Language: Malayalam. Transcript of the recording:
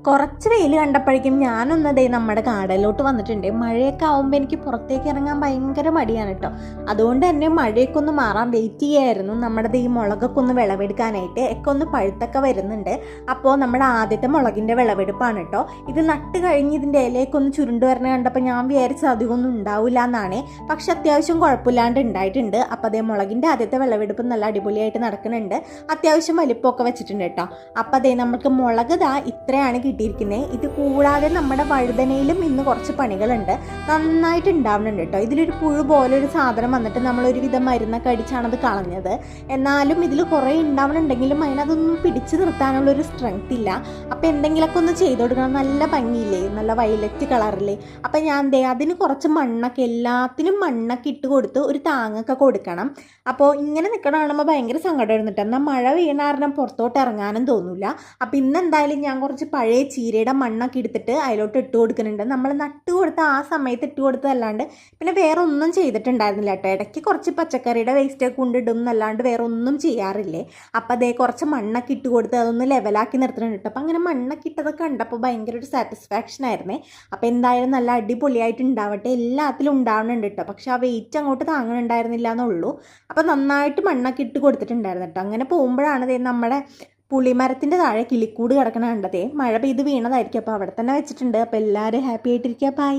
കുറച്ച് വെയിൽ കണ്ടപ്പോഴേക്കും ഞാനൊന്നതേ നമ്മുടെ കാടലോട്ട് വന്നിട്ടുണ്ട്. മഴയൊക്കെ ആവുമ്പോൾ എനിക്ക് പുറത്തേക്ക് ഇറങ്ങാൻ ഭയങ്കര മടിയാണ് കേട്ടോ. അതുകൊണ്ട് തന്നെ മഴയൊക്കെ ഒന്ന് മാറാൻ വെയിറ്റ് ചെയ്യായിരുന്നു. നമ്മുടെ ഈ മുളകൊക്കെ ഒന്ന് വിളവെടുക്കാനായിട്ട് ഒക്കെ ഒന്ന് പഴുത്തൊക്കെ വരുന്നുണ്ട്. അപ്പോൾ നമ്മുടെ ആദ്യത്തെ മുളകിൻ്റെ വിളവെടുപ്പാണ് കേട്ടോ. ഇത് നട്ട് കഴിഞ്ഞ് ഇതിൻ്റെ ഇലയൊക്കെ ഒന്ന് ചുരുണ്ട് വരണ കണ്ടപ്പോൾ ഞാൻ വിചാരിച്ചത് അധികമൊന്നും ഉണ്ടാവില്ല എന്നാണ്. പക്ഷെ അത്യാവശ്യം കുഴപ്പമില്ലാണ്ട് ഉണ്ടായിട്ടുണ്ട്. അപ്പോൾ അതേ മുളകിൻ്റെ ആദ്യത്തെ വിളവെടുപ്പ് നല്ല അടിപൊളിയായിട്ട് നടക്കുന്നുണ്ട്. അത്യാവശ്യം വലിപ്പമൊക്കെ വെച്ചിട്ടുണ്ട് കേട്ടോ. അപ്പോൾ അതേ നമുക്ക് മുളക് ഇത്രയാണ് കിട്ടിയിരിക്കുന്നത്. ഇത് കൂടാതെ നമ്മുടെ വഴുതനയിലും ഇന്ന് കുറച്ച് പണികളുണ്ട്. നന്നായിട്ട് ഉണ്ടാവുന്നുണ്ട് കേട്ടോ. ഇതിലൊരു പുഴു പോലെ ഒരു സാധനം വന്നിട്ട് നമ്മളൊരുവിധം മരുന്നൊക്കെ അടിച്ചാണത് കളഞ്ഞത്. എന്നാലും ഇതിൽ കുറേ ഉണ്ടാവുന്നുണ്ടെങ്കിലും അതിനതൊന്നും പിടിച്ചു നിർത്താനുള്ളൊരു സ്ട്രെങ്ത് ഇല്ല. അപ്പോൾ എന്തെങ്കിലുമൊക്കെ ഒന്ന് ചെയ്ത് കൊടുക്കണം. നല്ല ഭംഗിയില്ലേ, നല്ല വയലറ്റ് കളറില്ലേ. അപ്പം ഞാൻ അതിന് കുറച്ച് മണ്ണൊക്കെ, എല്ലാത്തിനും മണ്ണൊക്കെ ഇട്ട് കൊടുത്ത് ഒരു താങ്ങൊക്കെ കൊടുക്കണം. അപ്പോൾ ഇങ്ങനെ നിൽക്കണ കാണുമ്പോൾ ഭയങ്കര സങ്കടം ഇരുന്നിട്ട്, എന്നാൽ മഴ വീണ കാരണം പുറത്തോട്ട് ഇറങ്ങാനും തോന്നില്ല. അപ്പോൾ ഇന്നെന്തായാലും ഞാൻ കുറച്ച് പഴയ ചീരയുടെ മണ്ണൊക്കെ എടുത്തിട്ട് അതിലോട്ട് ഇട്ട് കൊടുക്കുന്നുണ്ട്. നമ്മൾ നട്ട് കൊടുത്ത ആ സമയത്ത് ഇട്ട് കൊടുത്തതല്ലാണ്ട് പിന്നെ വേറെ ഒന്നും ചെയ്തിട്ടുണ്ടായിരുന്നില്ല കേട്ടോ. ഇടയ്ക്ക് കുറച്ച് പച്ചക്കറിയുടെ വേസ്റ്റൊക്കെ കൊണ്ടിടും എന്നല്ലാണ്ട് വേറെ ഒന്നും ചെയ്യാറില്ലേ. അപ്പോൾ അതേ കുറച്ച് മണ്ണൊക്കെ ഇട്ട് കൊടുത്ത് അതൊന്ന് ലെവലാക്കി നിർത്തുന്നുണ്ട് കേട്ടോ. അപ്പോൾ അങ്ങനെ മണ്ണൊക്കെ ഇട്ടതൊക്കെ കണ്ടപ്പോൾ ഭയങ്കര ഒരു സാറ്റിസ്ഫാക്ഷൻ ആയിരുന്നേ. അപ്പോൾ എന്തായാലും നല്ല അടിപൊളിയായിട്ട് ഉണ്ടാവട്ടെ. എല്ലാത്തിലും ഉണ്ടാവുന്നുണ്ട് കേട്ടോ. പക്ഷെ ആ വെയിറ്റ് അങ്ങോട്ട് താങ്ങുന്നുണ്ടായിരുന്നില്ല എന്നുള്ളൂ. അപ്പോൾ നന്നായിട്ട് മണ്ണൊക്കെ ഇട്ട് കൊടുത്തിട്ടുണ്ടായിരുന്നു കേട്ടോ. അങ്ങനെ പോകുമ്പോഴാണ് നമ്മുടെ പുളിമരത്തിൻ്റെ താഴെ കിളിക്കൂട് കിടക്കണ കണ്ടതേ. മഴ പെയ്ത് വീണതായിരിക്കും. അപ്പോൾ അവിടെ തന്നെ വെച്ചിട്ടുണ്ട്. അപ്പോൾ എല്ലാവരും ഹാപ്പി ആയിട്ടിരിക്കുക. ബൈ.